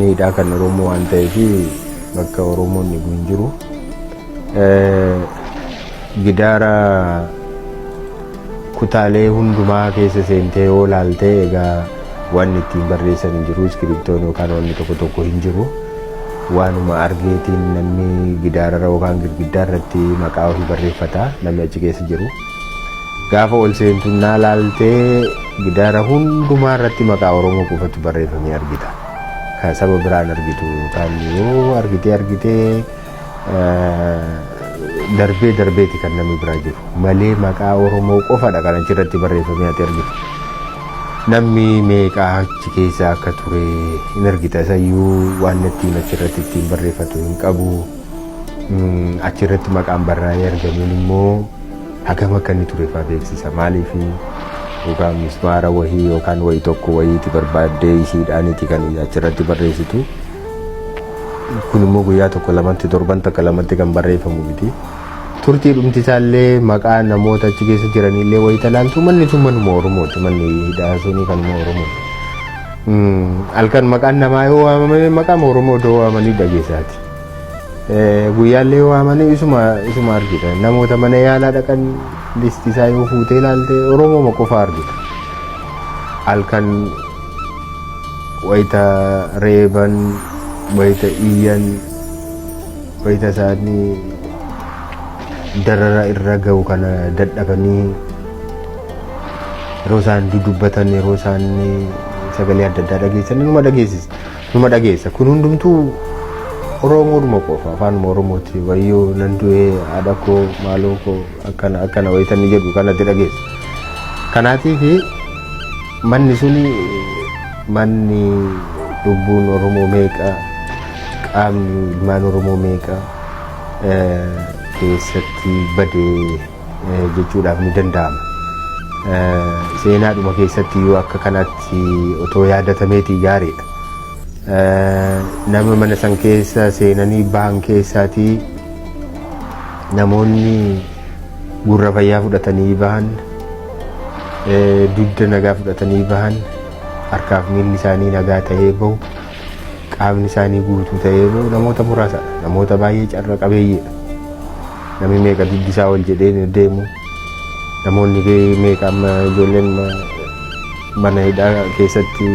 manni hidhaa kan Oromoo waan ta'eef bakka Oromoonni hin jiru. Gidaara kutaalee hundumaa keessa seentee yoo ilaalte egaa waan ittiin barreessan hin jiru, iskiriptoon yookaan wanni tokko tokko hin jiru. Waanuma argeetiin namni gidaararra yookaan girgiddaa irratti maqaa ofii barreeffata namni achi keessa jiru. Gaafa ol seentu naa laaltee gidaara hundumaa irratti maqaa Oromoo qofatu barreeffamee argita. Kan saba biraan argitu kan yoo argitee darbeeti kan namni biraa jiru malee maqaa Oromoo qofadha kan achirratti barreeffamee ati argitu. Namni meeqaa achi keessa akka ture hin argita. Isayyuu waan ittiin achirratti ittiin barreeffatu hin qabu. Achirratti maqaan barraa'ee argamuun immoo hagam akka inni ture fa'aa beeksisa. Maaliif yookaan mismaara wahii yookaan wayii tokko wayiiti barbaaddee ishiidhaaniiti kan achirratti barreessitu. Kun immoo guyyaa tokko lamatti torban takka lamatti kan barreeffamu miti. Turtii dhumti isaallee maqaa namoota achi keessa jiranillee wayii talaaltu manni sun manuma Oromooti. Manni hidhaa sunii kanuma Oromooti. Halkan maqaan namaa yoo waamame maqaan Oromoo doo waamanii dhageessaati. Guyyaallee yoo waamanii isuma argita. Namoota mana yaalaa dhaqan listi isaa yoo fuutee ilaalte Oromoo qofa argita. Halkan wayita reeban, wayita iyyan, wayita isaanii darara irra ga'u kana dadhabanii yeroo isaan dudubbatan yeroo isaan sagalee adda addaa dhageessan numa dhageessa. Kun hundumtuu Oromoodhuma qofa afaanuma Oromooti. Wayyoo nan du'ee haadha koo maaloo koo akkana wayitanii jedhu kanatti dhageessa. Kanaatiif manni suni manni lubbuun Oromoo meeqa qaamni ilmaan Oromoo meeqa keessatti badee jechuudhaaf ni danda'ama. Seenaadhuma keessatti yoo akka kanatti otoo yaadatameetii gaariidha. Nama mana san keessa seenanii bahan keessaatii namoonni gurra fayyaa fudhatanii bahan, dugda nagaa fudhatanii bahan, harkaaf miilli isaanii nagaa ta'ee bahu, qaamni isaanii guutuu ta'ee bahu namoota muraasadha. Namoota baay'ee carra qabeeyyiidha. Namni meeqa dugdi isaa ol jedhee deemu, namoonni meeqa amma ijoolleen mana hidhaa keessatti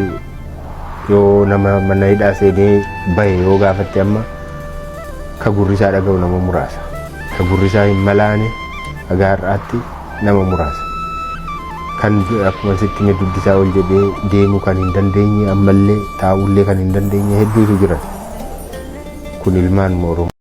yoo nama mana hidhaa seenee bahe yoo gaafatte amma ka gurri isaa dhaga'u nama muraasa. Ka gurri isaa hin malaane haga har'aatti nama muraasa. Kan akkuma sitti dugdi isaa ol jedhee deemu kan hin dandeenye ammallee taa'ullee kan hin dandeenye hedduutu jira. Kun ilmaan Oromoo.